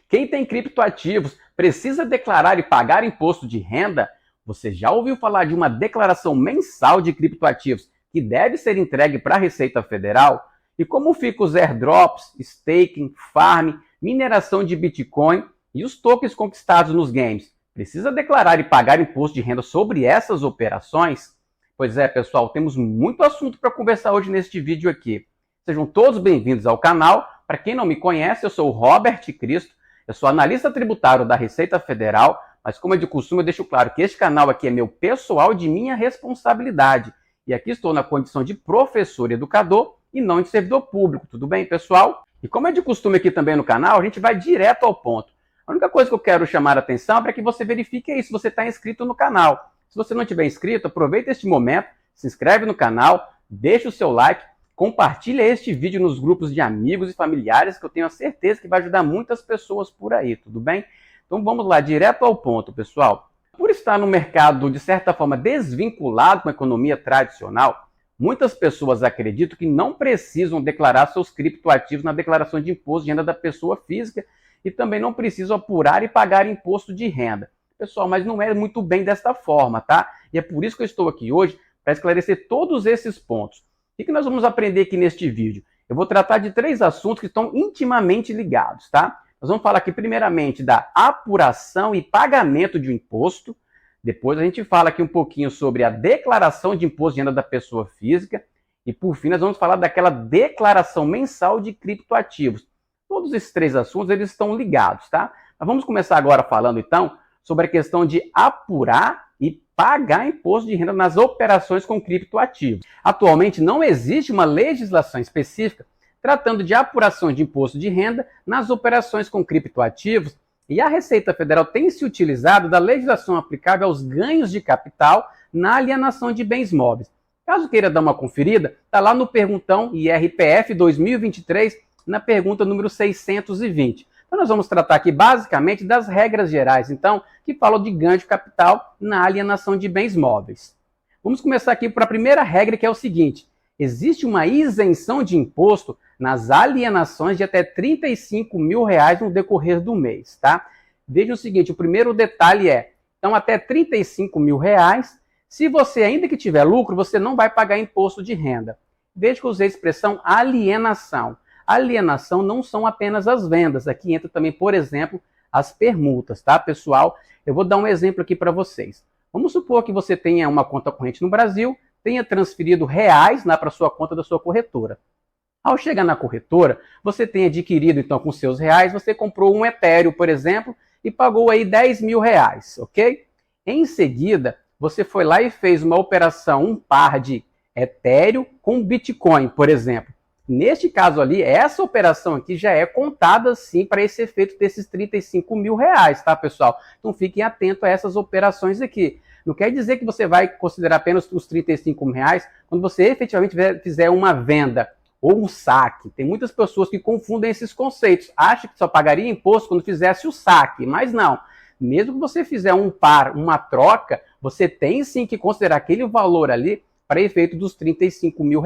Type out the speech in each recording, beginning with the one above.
Quem tem criptoativos precisa declarar e pagar imposto de renda? Você já ouviu falar de uma declaração mensal de criptoativos que deve ser entregue para a Receita Federal? E como ficam os airdrops, staking, farm, mineração de Bitcoin e os tokens conquistados nos games? Precisa declarar e pagar imposto de renda sobre essas operações? Pois é, pessoal, temos muito assunto para conversar hoje neste vídeo aqui. Sejam todos bem-vindos ao canal. Para quem não me conhece, eu sou o Robert Cristo, eu sou analista tributário da Receita Federal, mas como é de costume, eu deixo claro que este canal aqui é meu pessoal, de minha responsabilidade. E aqui estou na condição de professor e educador e não de servidor público. Tudo bem, pessoal? E como é de costume aqui também no canal, a gente vai direto ao ponto. A única coisa que eu quero chamar a atenção é para que você verifique aí se você está inscrito no canal. Se você não estiver inscrito, aproveita este momento, se inscreve no canal, deixa o seu like, compartilha este vídeo nos grupos de amigos e familiares, que eu tenho a certeza que vai ajudar muitas pessoas por aí, tudo bem? Então vamos lá, direto ao ponto, pessoal. Por estar no mercado, de certa forma, desvinculado com a economia tradicional, muitas pessoas acreditam que não precisam declarar seus criptoativos na declaração de imposto de renda da pessoa física e também não precisam apurar e pagar imposto de renda. Pessoal, mas não é muito bem desta forma, tá? E é por isso que eu estou aqui hoje, para esclarecer todos esses pontos. O que nós vamos aprender aqui neste vídeo? Eu vou tratar de 3 assuntos que estão intimamente ligados, tá? Nós vamos falar aqui primeiramente da apuração e pagamento de um imposto. Depois a gente fala aqui um pouquinho sobre a declaração de imposto de renda da pessoa física. E por fim nós vamos falar daquela declaração mensal de criptoativos. Todos esses 3 assuntos eles estão ligados, tá? Mas vamos começar agora falando então sobre a questão de apurar e pagar imposto de renda nas operações com criptoativos. Atualmente não existe uma legislação específica tratando de apuração de imposto de renda nas operações com criptoativos, e a Receita Federal tem se utilizado da legislação aplicável aos ganhos de capital na alienação de bens móveis. Caso queira dar uma conferida, está lá no Perguntão IRPF 2023, na pergunta número 620. Então nós vamos tratar aqui basicamente das regras gerais, então, que falam de ganho de capital na alienação de bens móveis. Vamos começar aqui para a primeira regra, que é o seguinte: existe uma isenção de imposto nas alienações de até R$35 mil no decorrer do mês, tá? Veja o seguinte, o primeiro detalhe é, então até R$35 mil, se você ainda que tiver lucro, você não vai pagar imposto de renda. Veja que eu usei a expressão alienação. Alienação não são apenas as vendas, aqui entra também, por exemplo, as permutas, tá, pessoal? Eu vou dar um exemplo aqui para vocês. Vamos supor que você tenha uma conta corrente no Brasil, tenha transferido reais lá para sua conta da sua corretora. Ao chegar na corretora, você tem adquirido, então, com seus reais, você comprou um Ethereum, por exemplo, e pagou aí R$10 mil, ok? Em seguida, você foi lá e fez uma operação, um par de Ethereum com Bitcoin, por exemplo. Neste caso ali, essa operação aqui já é contada sim para esse efeito desses R$35 mil, tá, pessoal? Então fiquem atentos a essas operações aqui. Não quer dizer que você vai considerar apenas os R$35 mil quando você efetivamente fizer uma venda ou um saque. Tem muitas pessoas que confundem esses conceitos. Acham que só pagaria imposto quando fizesse o saque, mas não. Mesmo que você fizer um par, uma troca, você tem sim que considerar aquele valor ali para efeito dos R$35 mil,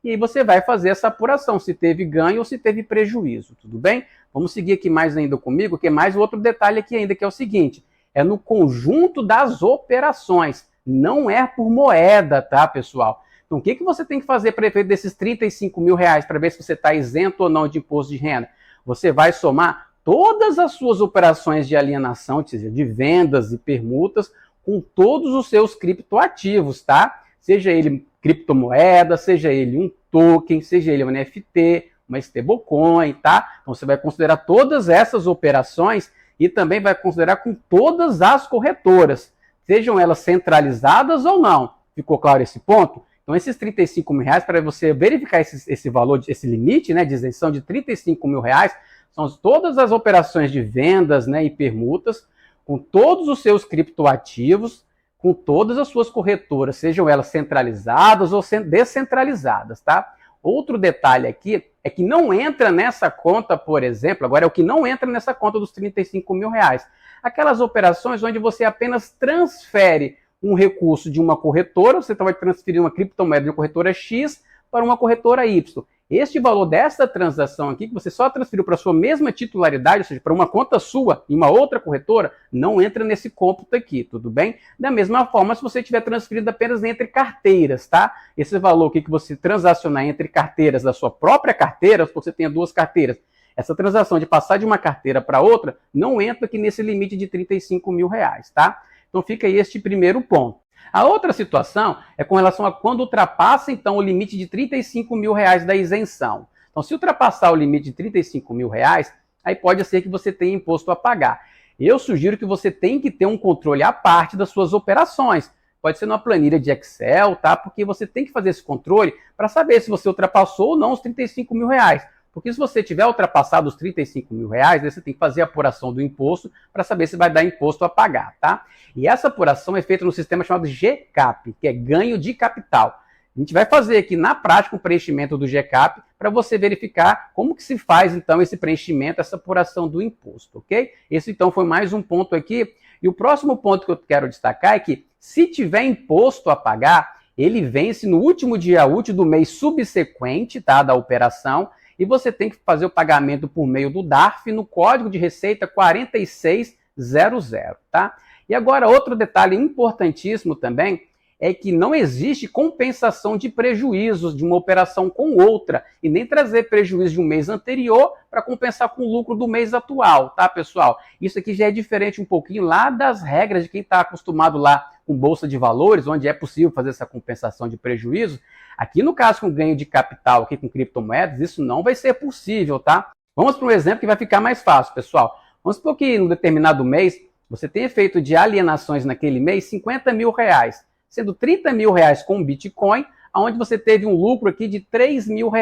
e aí você vai fazer essa apuração, se teve ganho ou se teve prejuízo, tudo bem? Vamos seguir aqui mais ainda comigo, que é mais outro detalhe aqui ainda, que é o seguinte, é no conjunto das operações, não é por moeda, tá, pessoal? Então, o que você tem que fazer para efeito desses R$35 mil para ver se você está isento ou não de imposto de renda? Você vai somar todas as suas operações de alienação, ou seja, de vendas e permutas, com todos os seus criptoativos, tá? Seja ele criptomoeda, seja ele um token, seja ele um NFT, uma stablecoin, tá? Então você vai considerar todas essas operações e também vai considerar com todas as corretoras, sejam elas centralizadas ou não. Ficou claro esse ponto? Então esses R$35 mil, para você verificar esse valor, esse limite, né, de isenção de R$35 mil, são todas as operações de vendas, né, e permutas, com todos os seus criptoativos, com todas as suas corretoras, sejam elas centralizadas ou descentralizadas, tá? Outro detalhe aqui é que não entra nessa conta, por exemplo, agora é o que não entra nessa conta dos R$35 mil, aquelas operações onde você apenas transfere um recurso de uma corretora, você vai transferir uma criptomoeda de uma corretora X para uma corretora Y. Este valor dessa transação aqui, que você só transferiu para a sua mesma titularidade, ou seja, para uma conta sua em uma outra corretora, não entra nesse cômputo aqui, tudo bem? Da mesma forma, se você tiver transferido apenas entre carteiras, tá? Esse valor aqui que você transacionar entre carteiras da sua própria carteira, se você tenha duas carteiras, essa transação de passar de uma carteira para outra, não entra aqui nesse limite de R$35 mil, tá? Então fica aí este primeiro ponto. A outra situação é com relação a quando ultrapassa, então, o limite de R$35 mil da isenção. Então, se ultrapassar o limite de R$35 mil, aí pode ser que você tenha imposto a pagar. Eu sugiro que você tenha que ter um controle à parte das suas operações. Pode ser numa planilha de Excel, tá? Porque você tem que fazer esse controle para saber se você ultrapassou ou não os R$35 mil. Porque se você tiver ultrapassado os R$35 mil, aí você tem que fazer a apuração do imposto para saber se vai dar imposto a pagar, tá? E essa apuração é feita no sistema chamado GCAP, que é ganho de capital. A gente vai fazer aqui na prática o preenchimento do GCAP para você verificar como que se faz então esse preenchimento, essa apuração do imposto, ok? Esse então foi mais um ponto aqui. E o próximo ponto que eu quero destacar é que se tiver imposto a pagar, ele vence no último dia útil do mês subsequente, tá, da operação, e você tem que fazer o pagamento por meio do DARF no código de receita 4600, tá? E agora, outro detalhe importantíssimo também é que não existe compensação de prejuízos de uma operação com outra e nem trazer prejuízo de um mês anterior para compensar com o lucro do mês atual, tá, pessoal? Isso aqui já é diferente um pouquinho lá das regras de quem está acostumado lá com Bolsa de Valores, onde é possível fazer essa compensação de prejuízo. Aqui no caso com ganho de capital, aqui com criptomoedas, isso não vai ser possível, tá? Vamos para um exemplo que vai ficar mais fácil, pessoal. Vamos supor que em um determinado mês você tenha feito de alienações naquele mês R$50 mil, sendo R$30 mil com Bitcoin, onde você teve um lucro aqui de R$3 mil.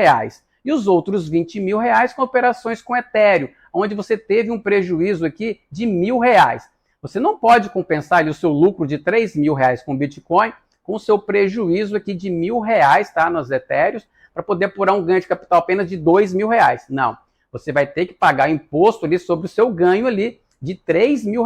E os outros R$20 mil com operações com Ethereum, onde você teve um prejuízo aqui de R$1.000. Você não pode compensar ali o seu lucro de R$3 mil com Bitcoin com o seu prejuízo aqui de R$1.000, tá, nos Ethereums, para poder apurar um ganho de capital apenas de R$2 mil. Não, você vai ter que pagar imposto ali sobre o seu ganho ali de R$3 mil,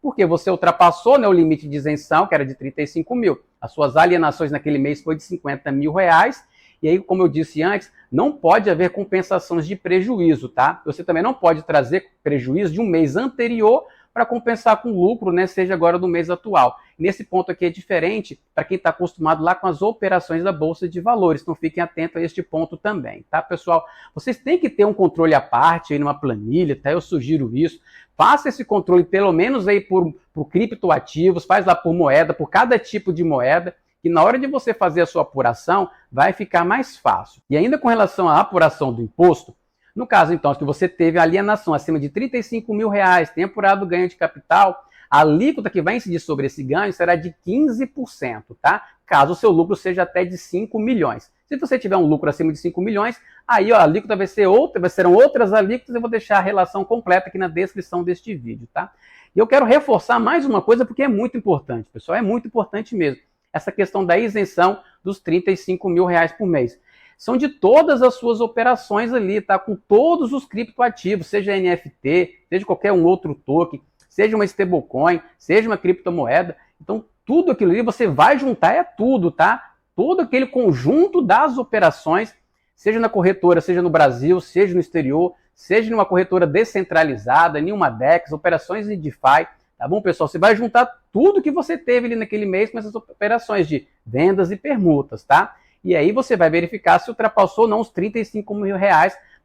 porque você ultrapassou, né, o limite de isenção, que era de 35 mil. As suas alienações naquele mês foi de 50 mil reais, e aí, como eu disse antes, não pode haver compensações de prejuízo, tá? Você também não pode trazer prejuízo de um mês anterior para compensar com lucro, né, seja agora do mês atual. Nesse ponto aqui é diferente para quem está acostumado lá com as operações da Bolsa de Valores, então fiquem atentos a este ponto também, tá, pessoal? Vocês têm que ter um controle à parte aí numa planilha, tá? Eu sugiro isso. Faça esse controle pelo menos aí por criptoativos, faz lá por moeda, por cada tipo de moeda, que na hora de você fazer a sua apuração vai ficar mais fácil. E ainda com relação à apuração do imposto, no caso, então, que você teve alienação acima de R$35 mil, tem apurado ganho de capital, a alíquota que vai incidir sobre esse ganho será de 15%, tá? Caso o seu lucro seja até de 5 milhões. Se você tiver um lucro acima de 5 milhões, aí ó, a alíquota vai ser outra, serão outras alíquotas, eu vou deixar a relação completa aqui na descrição deste vídeo, tá? E eu quero reforçar mais uma coisa, porque é muito importante, pessoal, é muito importante mesmo. Essa questão da isenção dos R$35 mil por mês. São de todas as suas operações ali, tá? Com todos os criptoativos, seja NFT, seja qualquer um outro token, seja uma stablecoin, seja uma criptomoeda. Então, tudo aquilo ali você vai juntar, é tudo, tá? Todo aquele conjunto das operações, seja na corretora, seja no Brasil, seja no exterior, seja numa corretora descentralizada, em uma DEX, operações em DeFi, tá bom, pessoal? Você vai juntar tudo que você teve ali naquele mês com essas operações de vendas e permutas, tá? E aí você vai verificar se ultrapassou ou não os R$35 mil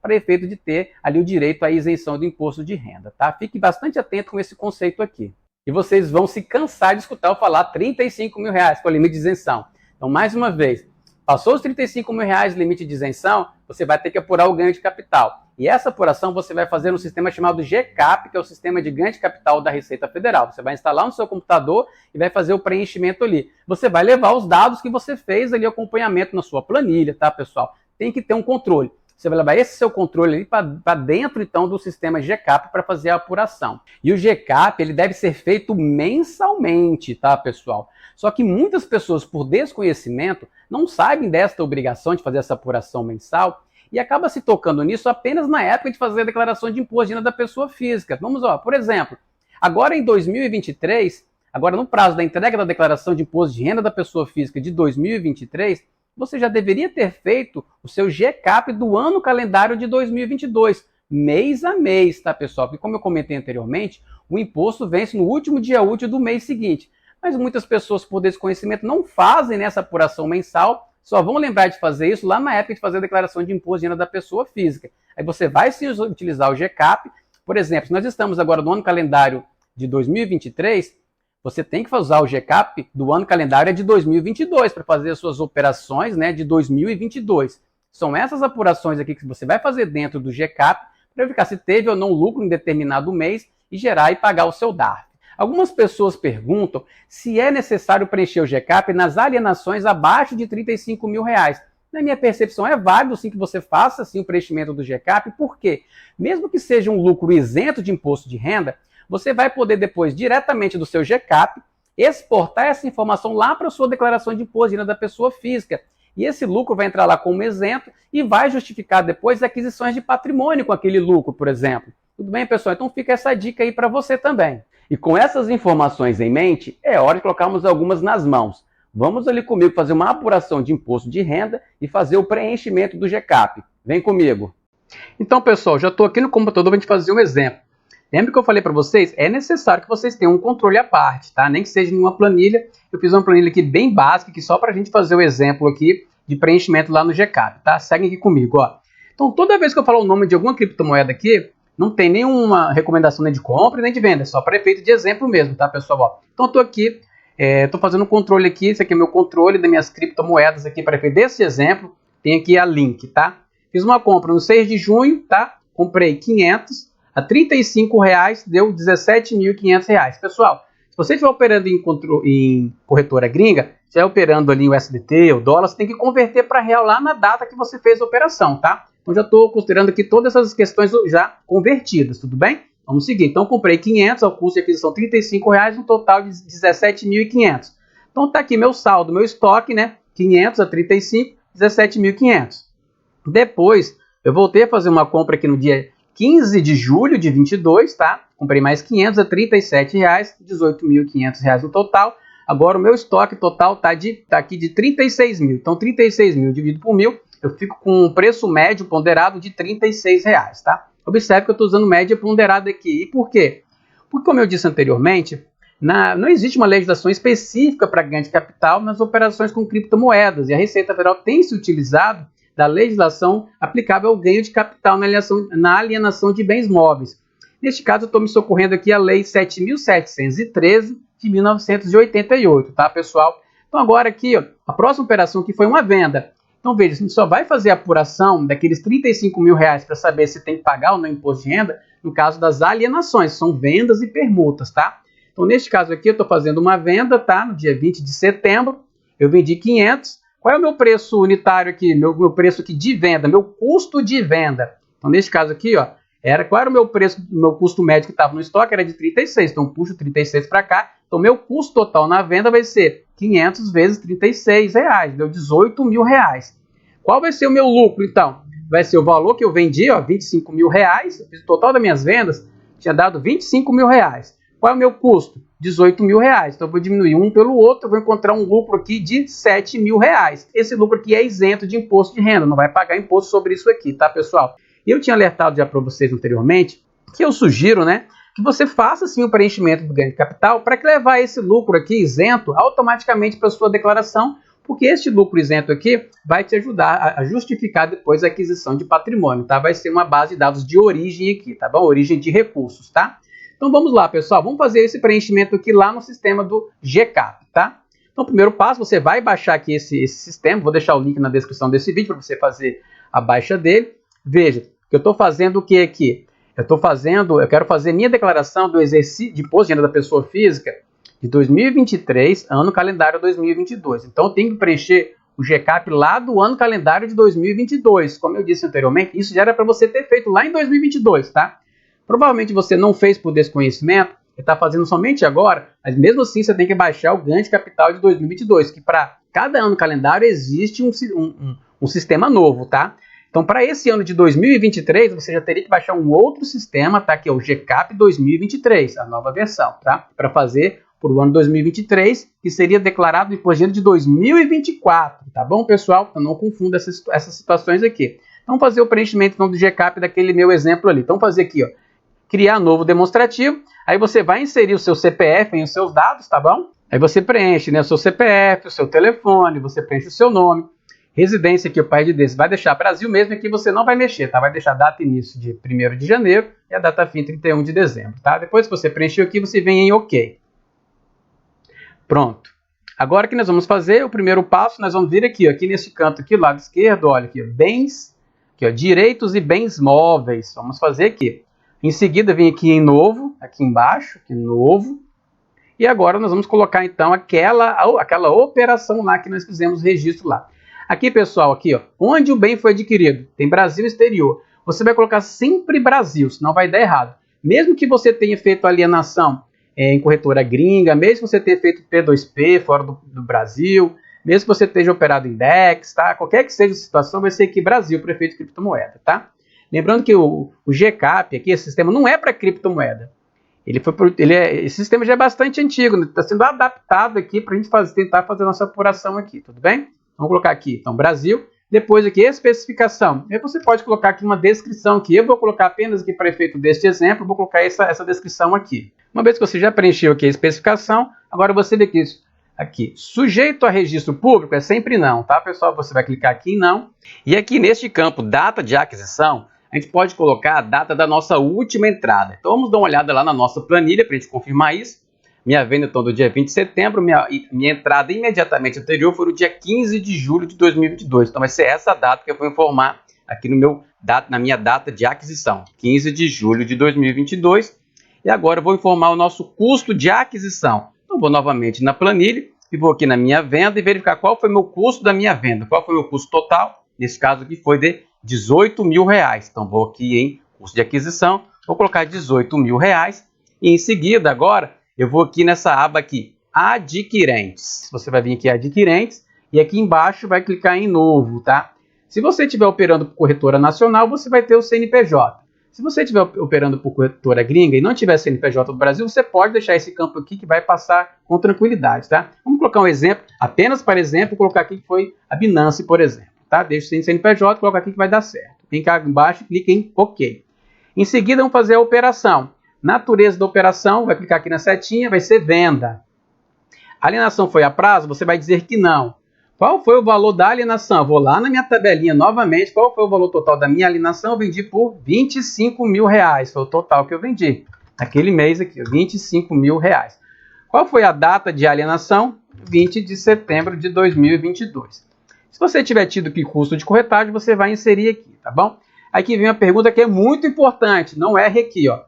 para efeito de ter ali o direito à isenção do imposto de renda, tá? Fique bastante atento com esse conceito aqui. E vocês vão se cansar de escutar eu falar R$35 mil com o limite de isenção. Então, mais uma vez, passou os R$35 mil limite de isenção, você vai ter que apurar o ganho de capital. E essa apuração você vai fazer no sistema chamado GCAP, que é o sistema de ganho de capital da Receita Federal. Você vai instalar no seu computador e vai fazer o preenchimento ali. Você vai levar os dados que você fez ali, acompanhamento na sua planilha, tá, pessoal? Tem que ter um controle. Você vai levar esse seu controle ali para dentro, então, do sistema GCAP para fazer a apuração. E o GCAP, ele deve ser feito mensalmente, tá, pessoal? Só que muitas pessoas, por desconhecimento, não sabem desta obrigação de fazer essa apuração mensal e acaba se tocando nisso apenas na época de fazer a declaração de imposto de renda da pessoa física. Vamos lá, por exemplo, agora em 2023, agora no prazo da entrega da declaração de imposto de renda da pessoa física de 2023, você já deveria ter feito o seu GCAP do ano calendário de 2022, mês a mês, tá, pessoal? Porque como eu comentei anteriormente, o imposto vence no último dia útil do mês seguinte. Mas muitas pessoas, por desconhecimento, não fazem essa apuração mensal, só vão lembrar de fazer isso lá na época de fazer a declaração de imposto de renda da pessoa física. Aí você vai sim utilizar o GCAP. Por exemplo, se nós estamos agora no ano calendário de 2023, você tem que usar o GCAP do ano calendário de 2022 para fazer as suas operações, né, de 2022. São essas apurações aqui que você vai fazer dentro do GCAP para verificar se teve ou não lucro em determinado mês e gerar e pagar o seu DARF. Algumas pessoas perguntam se é necessário preencher o GCAP nas alienações abaixo de R$35 mil. Na minha percepção, é válido sim que você faça sim, o preenchimento do GCAP, porque mesmo que seja um lucro isento de imposto de renda, você vai poder depois, diretamente do seu GCAP, exportar essa informação lá para a sua declaração de imposto de renda da pessoa física. E esse lucro vai entrar lá como isento e vai justificar depois aquisições de patrimônio com aquele lucro, por exemplo. Tudo bem, pessoal? Então fica essa dica aí para você também. E com essas informações em mente, é hora de colocarmos algumas nas mãos. Vamos ali comigo fazer uma apuração de imposto de renda e fazer o preenchimento do GCAP. Vem comigo. Então, pessoal, já estou aqui no computador para a gente fazer um exemplo. Lembra que eu falei para vocês? É necessário que vocês tenham um controle à parte, tá? Nem que seja em uma planilha. Eu fiz uma planilha aqui bem básica, aqui só para a gente fazer o exemplo aqui de preenchimento lá no GCAP, tá? Segue aqui comigo, ó. Então, toda vez que eu falar o nome de alguma criptomoeda aqui, não tem nenhuma recomendação nem de compra nem de venda, é só para efeito de exemplo mesmo, tá, pessoal? Ó, então, eu estou aqui, estou fazendo um controle aqui, esse aqui é meu controle das minhas criptomoedas aqui para efeito desse exemplo. Tem aqui a link, tá? Fiz uma compra no 6 de junho, tá? Comprei 500 a R$35, deu R$17.500. Pessoal, se você estiver operando em corretora gringa, estiver operando ali o SDT, o dólar, você tem que converter para real lá na data que você fez a operação, tá? Então já estou considerando aqui todas essas questões já convertidas, tudo bem? Vamos seguir. Então comprei 500, ao custo de aquisição R$35, um total de R$17.500. Então tá aqui meu saldo, meu estoque, né? 500 a 35, R$17.500. Depois, eu voltei a fazer uma compra aqui no dia 15 de julho de 22, tá? Comprei mais 500 a R$37, R$18.500 no total. Agora o meu estoque total tá aqui de 36 mil. Então 36 mil dividido por 1.000, eu fico com um preço médio ponderado de R$36, tá? Observe que eu estou usando média ponderada aqui. E por quê? Porque, como eu disse anteriormente, não existe uma legislação específica para ganho de capital nas operações com criptomoedas. E a Receita Federal tem se utilizado da legislação aplicável ao ganho de capital na alienação de bens móveis. Neste caso, eu estou me socorrendo aqui a Lei 7.713 de 1988, tá, pessoal? Então, agora aqui, ó, a próxima operação aqui foi uma venda. Então, veja, a gente só vai fazer a apuração daqueles R$35 mil para saber se tem que pagar ou não imposto de renda no caso das alienações, são vendas e permutas, tá? Então, neste caso aqui, eu estou fazendo uma venda, tá? No dia 20 de setembro, eu vendi 500. Qual é o meu preço unitário aqui? Meu preço aqui de venda, meu custo de venda. Então, neste caso aqui, ó, qual era o meu preço, meu custo médio que estava no estoque? Era de 36. Então, puxo 36 para cá. Então, meu custo total na venda vai ser 500 vezes R$36, deu R$18 mil. Qual vai ser o meu lucro, então? Vai ser o valor que eu vendi, ó, R$25 mil. Eu fiz o total das minhas vendas, tinha dado R$25 mil. Qual é o meu custo? R$18 mil. Então, eu vou diminuir um pelo outro, eu vou encontrar um lucro aqui de R$7 mil. Esse lucro aqui é isento de imposto de renda, não vai pagar imposto sobre isso aqui, tá, pessoal? E eu tinha alertado já para vocês anteriormente que eu sugiro, né, que você faça sim o preenchimento do ganho de capital para que levar esse lucro aqui isento automaticamente para sua declaração, porque este lucro isento aqui vai te ajudar a justificar depois a aquisição de patrimônio, tá? Vai ser uma base de dados de origem aqui, tá bom? Origem de recursos, tá? Então vamos lá, pessoal, vamos fazer esse preenchimento aqui lá no sistema do GCAP, tá? Então, o primeiro passo, você vai baixar aqui esse sistema, vou deixar o link na descrição desse vídeo para você fazer a baixa dele. Veja, que eu estou fazendo o que aqui? Eu quero fazer minha declaração do exercício de imposto de renda da pessoa física de 2023, ano calendário 2022. Então, eu tenho que preencher o GCAP lá do ano calendário de 2022. Como eu disse anteriormente, isso já era para você ter feito lá em 2022, tá? Provavelmente você não fez por desconhecimento, está fazendo somente agora, mas mesmo assim você tem que baixar o ganho de capital de 2022, que para cada ano calendário existe um sistema novo, tá? Então, para esse ano de 2023, você já teria que baixar um outro sistema, tá? Que é o GCAP 2023, a nova versão, tá? Para fazer para o ano 2023, que seria declarado imposto de renda de 2024, tá bom, pessoal? Então não confunda essas situações aqui. Então, fazer o preenchimento então, do GCAP daquele meu exemplo ali. Então, fazer aqui, ó, criar novo demonstrativo, aí você vai inserir o seu CPF e os seus dados, tá bom? Aí você preenche, né, o seu CPF, o seu telefone, você preenche o seu nome, residência aqui, o país de desse vai deixar Brasil mesmo, aqui você não vai mexer, tá? Vai deixar a data início de 1º de janeiro e a data fim 31 de dezembro, tá? Depois que você preencheu aqui, você vem em OK. Pronto. Agora o que nós vamos fazer, o primeiro passo, nós vamos vir aqui, ó, aqui nesse canto aqui, lado esquerdo, olha aqui, ó, bens, aqui, ó, direitos e bens móveis. Vamos fazer aqui. Em seguida, vem aqui em novo, aqui embaixo, aqui novo. E agora nós vamos colocar então aquela operação lá que nós fizemos registro lá. Aqui, pessoal, aqui, ó, onde o bem foi adquirido, tem Brasil e exterior. Você vai colocar sempre Brasil, senão vai dar errado. Mesmo que você tenha feito alienação em corretora gringa, mesmo que você tenha feito P2P fora do Brasil, mesmo que você esteja operado em DEX, tá? Qualquer que seja a situação, vai ser aqui Brasil, prefeito de criptomoeda, tá? Lembrando que o GCAP, aqui, esse sistema não é para criptomoeda. Esse sistema já é bastante antigo, está, né? Sendo adaptado aqui para a gente tentar fazer a nossa apuração aqui, tudo bem? Vamos colocar aqui, então, Brasil, depois aqui, especificação. Aí você pode colocar aqui uma descrição que eu vou colocar apenas aqui para efeito deste exemplo, vou colocar essa descrição aqui. Uma vez que você já preencheu aqui a especificação, agora você vê que aqui, sujeito a registro público, é sempre não, tá, pessoal? Você vai clicar aqui em não. E aqui neste campo, data de aquisição, a gente pode colocar a data da nossa última entrada. Então vamos dar uma olhada lá na nossa planilha para a gente confirmar isso. Minha venda, então, do dia 20 de setembro, minha entrada imediatamente anterior foi no dia 15 de julho de 2022. Então vai ser essa data que eu vou informar aqui na minha data de aquisição, 15 de julho de 2022. E agora eu vou informar o nosso custo de aquisição. Então vou novamente na planilha e vou aqui na minha venda e verificar qual foi o meu custo da minha venda. Qual foi o meu custo total? Nesse caso aqui foi de R$18 mil. Então vou aqui em custo de aquisição, vou colocar R$18.000 e em seguida agora eu vou aqui nessa aba aqui, adquirentes. Você vai vir aqui adquirentes e aqui embaixo vai clicar em novo, tá? Se você estiver operando por corretora nacional, você vai ter o CNPJ. Se você estiver operando por corretora gringa e não tiver CNPJ do Brasil, você pode deixar esse campo aqui que vai passar com tranquilidade, tá? Vamos colocar um exemplo, apenas para exemplo, colocar aqui que foi a Binance, por exemplo, tá? Deixa sem CNPJ, coloca aqui que vai dar certo. Vem cá embaixo e clica em OK. Em seguida, vamos fazer a operação. Natureza da operação, vai clicar aqui na setinha, vai ser venda. A alienação foi a prazo? Você vai dizer que não. Qual foi o valor da alienação? Vou lá na minha tabelinha novamente. Qual foi o valor total da minha alienação? Eu vendi por R$25 mil. Foi o total que eu vendi. Naquele mês aqui, R$25 mil. Qual foi a data de alienação? 20 de setembro de 2022. Se você tiver tido que custo de corretagem, você vai inserir aqui, tá bom? Aqui vem uma pergunta que é muito importante. Não erre aqui, ó.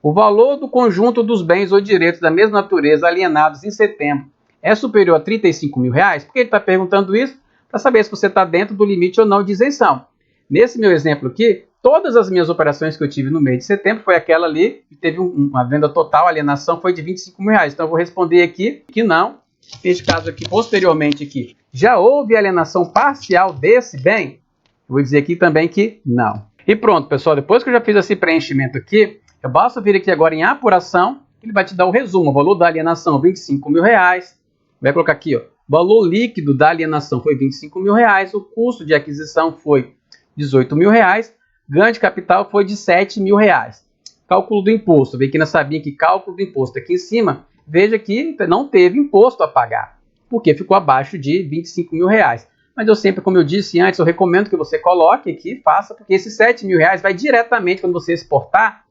O valor do conjunto dos bens ou direitos da mesma natureza alienados em setembro é superior a R$35 mil? Por que ele está perguntando isso? Para saber se você está dentro do limite ou não de isenção. Nesse meu exemplo aqui, todas as minhas operações que eu tive no mês de setembro foi aquela ali, que teve uma venda total, a alienação foi de R$25 mil. Então eu vou responder aqui que não. Neste caso aqui, posteriormente aqui, já houve alienação parcial desse bem? Eu vou dizer aqui também que não. E pronto, pessoal, depois que eu já fiz esse preenchimento aqui, eu basta vir aqui agora em apuração, ele vai te dar o resumo, o valor da alienação R$25 mil, vai colocar aqui, ó, valor líquido da alienação foi R$25 mil, o custo de aquisição foi R$18 mil, ganho de capital foi de R$7 mil. Cálculo do imposto, vem aqui na abinha aqui, cálculo do imposto, aqui em cima, veja que não teve imposto a pagar, porque ficou abaixo de R$25 mil. Mas eu sempre, como eu disse antes, eu recomendo que você coloque aqui, faça, porque esses R$7 mil vai diretamente, quando você exportar,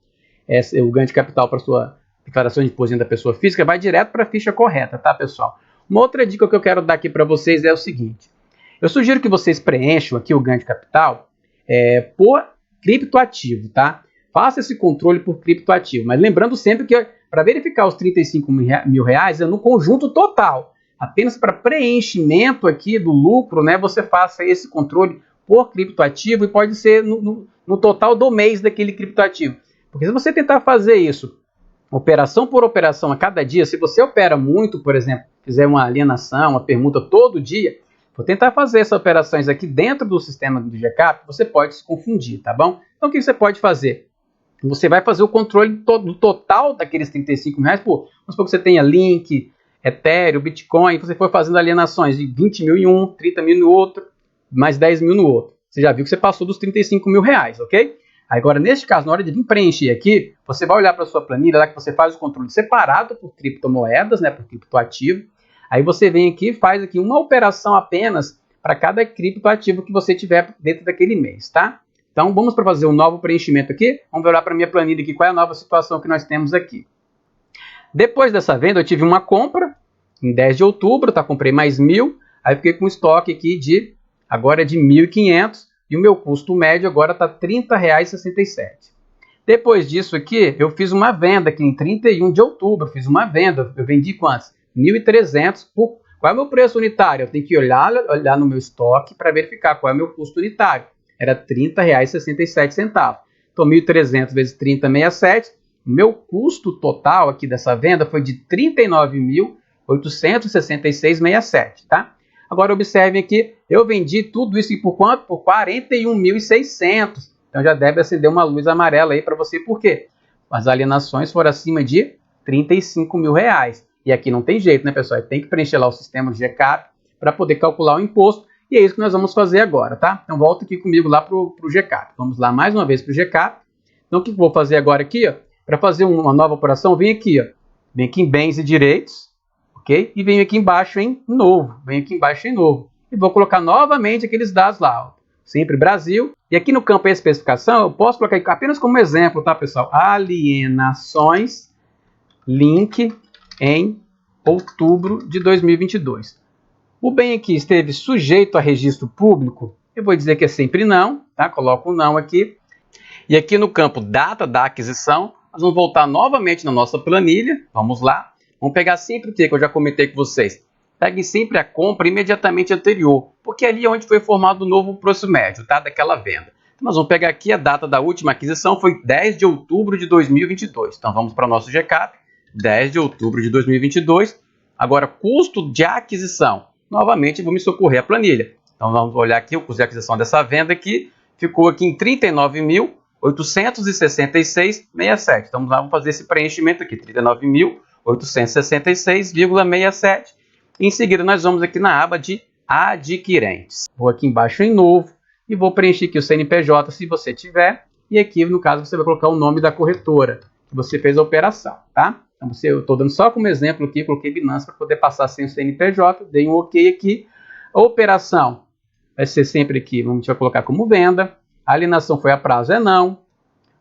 o ganho de capital para a sua declaração de imposto da pessoa física, vai direto para a ficha correta, tá, pessoal? Uma outra dica que eu quero dar aqui para vocês é o seguinte. Eu sugiro que vocês preencham aqui o ganho de capital por criptoativo, tá? Faça esse controle por criptoativo, mas lembrando sempre que para verificar os R$35 mil é no conjunto total. Apenas para preenchimento aqui do lucro, né, você faça esse controle por criptoativo e pode ser no total do mês daquele criptoativo. Porque se você tentar fazer isso, operação por operação a cada dia, se você opera muito, por exemplo, fizer uma alienação, uma permuta todo dia, vou tentar fazer essas operações aqui dentro do sistema do GCAP, você pode se confundir, tá bom? Então o que você pode fazer? você vai fazer o controle do total daqueles R$35. Pô, vamos supor que você tenha Link, Ethereum, Bitcoin, você for fazendo alienações de 20 mil em um, 30 mil no outro, mais 10 mil no outro. Você já viu que você passou dos R$35.000, ok? Agora, neste caso, na hora de vir preencher aqui, você vai olhar para a sua planilha, lá que você faz o controle separado por criptomoedas, né, por criptoativo. Aí você vem aqui e faz aqui uma operação apenas para cada criptoativo que você tiver dentro daquele mês, tá? Então, vamos para fazer um novo preenchimento aqui. Vamos olhar para a minha planilha aqui, qual é a nova situação que nós temos aqui. Depois dessa venda, eu tive uma compra em 10 de outubro, tá? Comprei mais 1.000, aí fiquei com estoque aqui agora é de 1.500, e o meu custo médio agora está R$ 30,67. Depois disso aqui, eu fiz uma venda aqui em 31 de outubro, fiz uma venda, eu vendi quantos? 1.300. Qual é o meu preço unitário? Eu tenho que olhar no meu estoque para verificar qual é o meu custo unitário. Era R$ 30,67. Então, 1.300 vezes 30,67, o meu custo total aqui dessa venda foi de R$ 39.866,67, tá? Agora, observem aqui, eu vendi tudo isso por quanto? Por R$ 41.600. Então, já deve acender uma luz amarela aí para você. Por quê? As alienações foram acima de R$ 35.000. E aqui não tem jeito, né, pessoal? Tem que preencher lá o sistema de GCAP para poder calcular o imposto. E é isso que nós vamos fazer agora, tá? Então, volta aqui comigo lá para o GCAP. Vamos lá mais uma vez para o GCAP. Então, o que eu vou fazer agora aqui, ó? Para fazer uma nova operação, vem aqui, ó. Vem aqui em bens e direitos. Okay? E venho aqui embaixo em novo, e vou colocar novamente aqueles dados lá, ó. Sempre Brasil, e aqui no campo especificação, eu posso colocar apenas como exemplo, tá, pessoal? Alienações, Link em outubro de 2022. O bem aqui esteve sujeito a registro público, eu vou dizer que é sempre não, tá? Coloco o não aqui, e aqui no campo data da aquisição, nós vamos voltar novamente na nossa planilha, vamos lá. Vamos pegar sempre o que eu já comentei com vocês. Pegue sempre a compra imediatamente anterior, porque ali é onde foi formado o novo preço médio, tá? Daquela venda. Então, nós vamos pegar aqui a data da última aquisição, foi 10 de outubro de 2022. Então, vamos para o nosso GCAP, 10 de outubro de 2022. Agora, custo de aquisição. Novamente, vou me socorrer à planilha. Então, vamos olhar aqui o custo de aquisição dessa venda aqui. Ficou aqui em R$ 39.866,67. Então, vamos fazer esse preenchimento aqui, 39.866,67. Em seguida, nós vamos aqui na aba de adquirentes. Vou aqui embaixo em novo e vou preencher aqui o CNPJ, se você tiver. E aqui, no caso, você vai colocar o nome da corretora que você fez a operação, tá? Então, eu estou dando só como exemplo aqui, coloquei Binance para poder passar sem o CNPJ. Dei um OK aqui. A operação vai ser sempre aqui, a gente vai colocar como venda. A alienação foi a prazo, é não.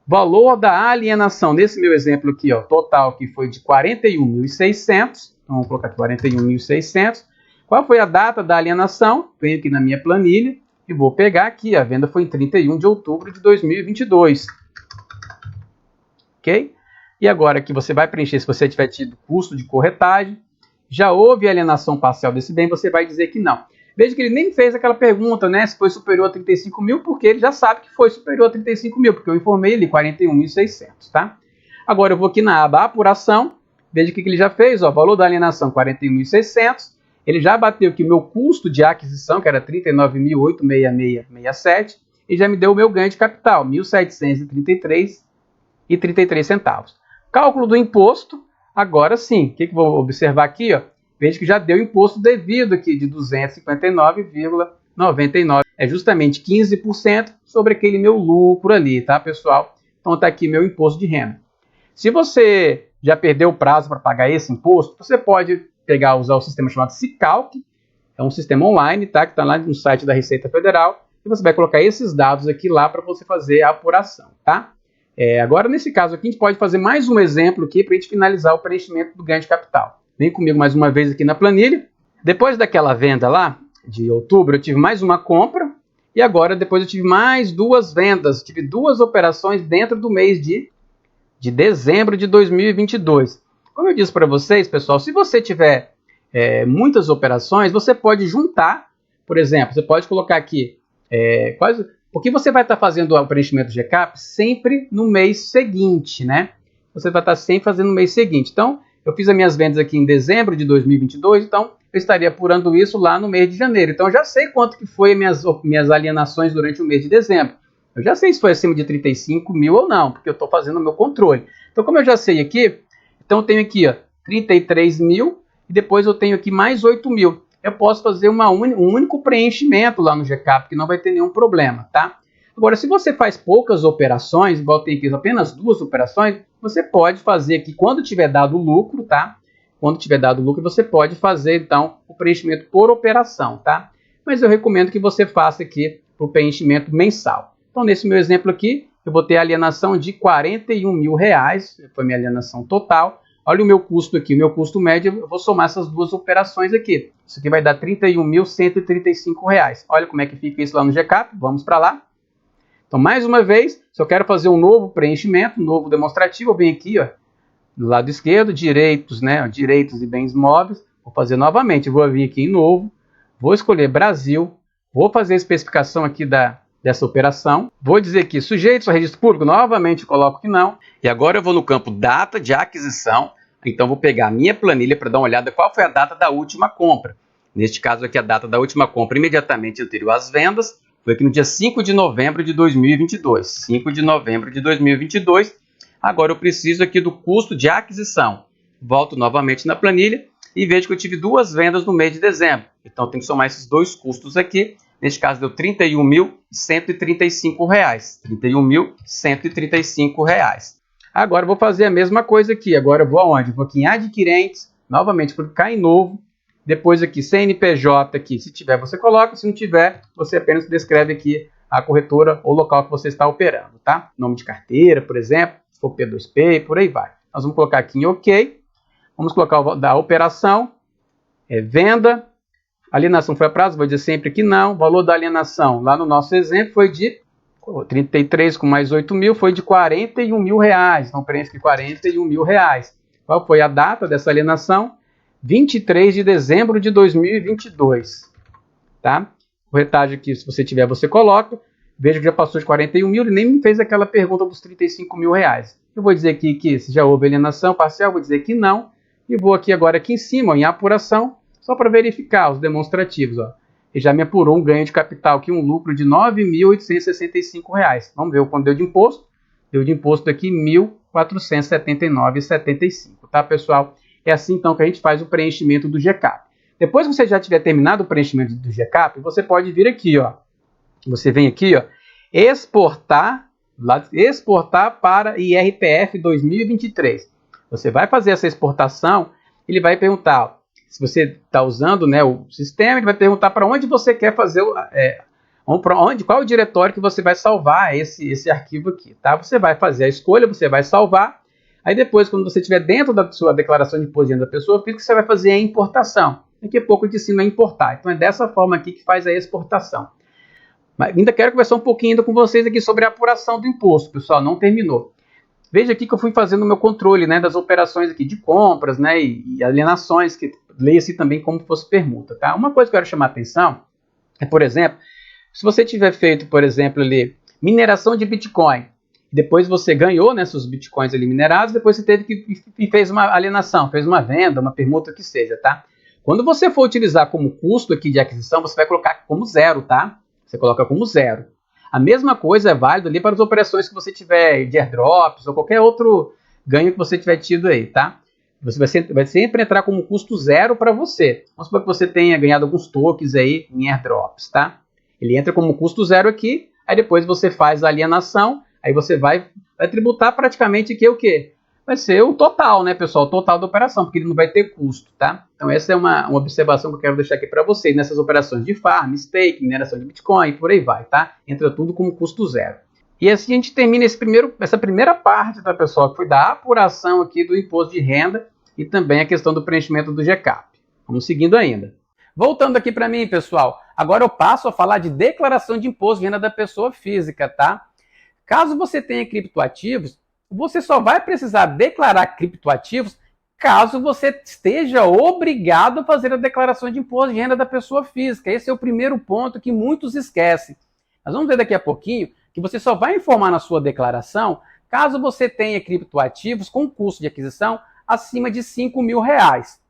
Valor da alienação, nesse meu exemplo aqui, ó, total que foi de 41.600. Então, vamos colocar aqui 41.600. Qual foi a data da alienação? Venho aqui na minha planilha e vou pegar aqui. A venda foi em 31 de outubro de 2022. Ok? E agora aqui você vai preencher se você tiver tido custo de corretagem. Já houve alienação parcial desse bem, você vai dizer que não. Veja que ele nem fez aquela pergunta, né? Se foi superior a 35 mil, porque ele já sabe que foi superior a 35 mil, porque eu informei ele 41.600, tá? Agora eu vou aqui na aba apuração, veja o que ele já fez, ó, valor da alienação 41.600, ele já bateu aqui o meu custo de aquisição, que era 39.866,67, e já me deu o meu ganho de capital, 1.733,33 centavos. Cálculo do imposto, agora sim, o que eu vou observar aqui, ó? Veja que já deu imposto devido aqui de 259,99. É justamente 15% sobre aquele meu lucro ali, tá, pessoal? Então tá aqui meu imposto de renda. Se você já perdeu o prazo para pagar esse imposto, você pode usar o sistema chamado Sicalc. É um sistema online, tá? Que está lá no site da Receita Federal. E você vai colocar esses dados aqui lá para você fazer a apuração, tá? Agora, nesse caso aqui, a gente pode fazer mais um exemplo aqui para a gente finalizar o preenchimento do ganho de capital. Vem comigo mais uma vez aqui na planilha. Depois daquela venda lá, de outubro, eu tive mais uma compra. E agora, depois eu tive mais duas vendas. Tive duas operações dentro do mês de dezembro de 2022. Como eu disse para vocês, pessoal, se você tiver muitas operações, você pode juntar. Por exemplo, você pode colocar aqui... porque você vai estar fazendo o preenchimento de GCAP sempre no mês seguinte, né? Você vai estar sempre fazendo no mês seguinte. Então, eu fiz as minhas vendas aqui em dezembro de 2022, então eu estaria apurando isso lá no mês de janeiro. Então, eu já sei quanto que foi minhas alienações durante o mês de dezembro. Eu já sei se foi acima de 35 mil ou não, porque eu estou fazendo o meu controle. Então, como eu já sei aqui, então eu tenho aqui ó, 33 mil e depois eu tenho aqui mais 8 mil. Eu posso fazer um único preenchimento lá no GCAP, que não vai ter nenhum problema, tá? Agora, se você faz poucas operações, igual tem aqui apenas 2 operações, você pode fazer aqui quando tiver dado lucro, tá? Quando tiver dado lucro, você pode fazer, então, o preenchimento por operação, tá? Mas eu recomendo que você faça aqui o preenchimento mensal. Então, nesse meu exemplo aqui, eu vou ter a alienação de R$41 mil, foi minha alienação total. Olha o meu custo aqui, o meu custo médio, eu vou somar essas 2 operações aqui. Isso aqui vai dar R$31.135. Olha como é que fica isso lá no GCAP, vamos para lá. Então, mais uma vez, se eu quero fazer um novo preenchimento, um novo demonstrativo, eu venho aqui, ó, do lado esquerdo, direitos, né, direitos e bens móveis, vou fazer novamente, vou vir aqui em novo, vou escolher Brasil, vou fazer a especificação aqui dessa operação, vou dizer aqui sujeitos ao registro público, novamente coloco que não, e agora eu vou no campo data de aquisição, então vou pegar a minha planilha para dar uma olhada qual foi a data da última compra. Neste caso aqui a data da última compra imediatamente anterior às vendas, foi aqui no dia 5 de novembro de 2022, 5 de novembro de 2022, agora eu preciso aqui do custo de aquisição, volto novamente na planilha e vejo que eu tive 2 vendas no mês de dezembro, então eu tenho que somar esses 2 custos aqui, neste caso deu R$31.135, R$31.135. Agora eu vou fazer a mesma coisa aqui, agora eu vou aonde? Eu vou aqui em adquirentes, novamente clicar em novo, depois aqui CNPJ, aqui, se tiver você coloca, se não tiver, você apenas descreve aqui a corretora ou local que você está operando, tá? Nome de carteira, por exemplo, se for P2P e por aí vai. Nós vamos colocar aqui em OK, vamos colocar o da operação, venda, alienação foi a prazo, vou dizer sempre que não, o valor da alienação, lá no nosso exemplo, foi de 33 com mais 8 mil, foi de R$41 mil, então preenche aqui R$41 mil. Qual foi a data dessa alienação? 23 de dezembro de 2022, tá? Corretagem aqui, se você tiver, você coloca. Veja que já passou de 41 mil, ele nem me fez aquela pergunta dos 35 mil reais. Eu vou dizer aqui que se já houve alienação parcial, vou dizer que não. E vou aqui agora aqui em cima, ó, em apuração, só para verificar os demonstrativos, ó. E já me apurou um ganho de capital aqui, um lucro de R$ 9.865. Vamos ver o quanto deu de imposto. Deu de imposto aqui R$ 1.479,75, tá, pessoal? É assim, então, que a gente faz o preenchimento do GCAP. Depois que você já tiver terminado o preenchimento do GCAP, você pode vir aqui, ó. Você vem aqui, ó, exportar para IRPF 2023. Você vai fazer essa exportação, ele vai perguntar, ó, se você está usando, né, o sistema, ele vai perguntar para onde você quer fazer, qual o diretório que você vai salvar esse arquivo aqui, tá? Você vai fazer a escolha, você vai salvar. Aí depois, quando você estiver dentro da sua declaração de imposto de renda da pessoa física, você vai fazer a importação. Daqui a pouco eu te ensino a importar. Então é dessa forma aqui que faz a exportação. Mas ainda quero conversar um pouquinho ainda com vocês aqui sobre a apuração do imposto, pessoal, não terminou. Veja aqui que eu fui fazendo o meu controle, né, das operações aqui de compras, né, e alienações, que leia-se também como fosse permuta, tá? Uma coisa que eu quero chamar a atenção é, por exemplo, se você tiver feito, por exemplo, ali, mineração de Bitcoin, depois você ganhou, né, seus bitcoins ali minerados, depois você teve que fez uma alienação, fez uma venda, uma permuta, que seja, tá? Quando você for utilizar como custo aqui de aquisição, você vai colocar como zero, tá? Você coloca como zero. A mesma coisa é válida ali para as operações que você tiver de airdrops ou qualquer outro ganho que você tiver tido aí, tá? Você vai sempre entrar como custo zero para você. Vamos supor que você tenha ganhado alguns tokens aí em airdrops, tá? Ele entra como custo zero aqui, aí depois você faz a alienação. Aí você vai tributar praticamente que o quê? Vai ser o total, né, pessoal? O total da operação, porque ele não vai ter custo, tá? Então essa é uma observação que eu quero deixar aqui para vocês, nessas operações de farm, stake, mineração de Bitcoin, por aí vai, tá? Entra tudo como custo zero. E assim a gente termina essa primeira parte, tá, pessoal? Que foi da apuração aqui do imposto de renda e também a questão do preenchimento do GCAP. Vamos seguindo ainda. Voltando aqui para mim, pessoal, agora eu passo a falar de declaração de imposto de renda da pessoa física, tá? Caso você tenha criptoativos, você só vai precisar declarar criptoativos caso você esteja obrigado a fazer a declaração de imposto de renda da pessoa física. Esse é o primeiro ponto que muitos esquecem. Nós vamos ver daqui a pouquinho que você só vai informar na sua declaração caso você tenha criptoativos com custo de aquisição acima de R$5 mil.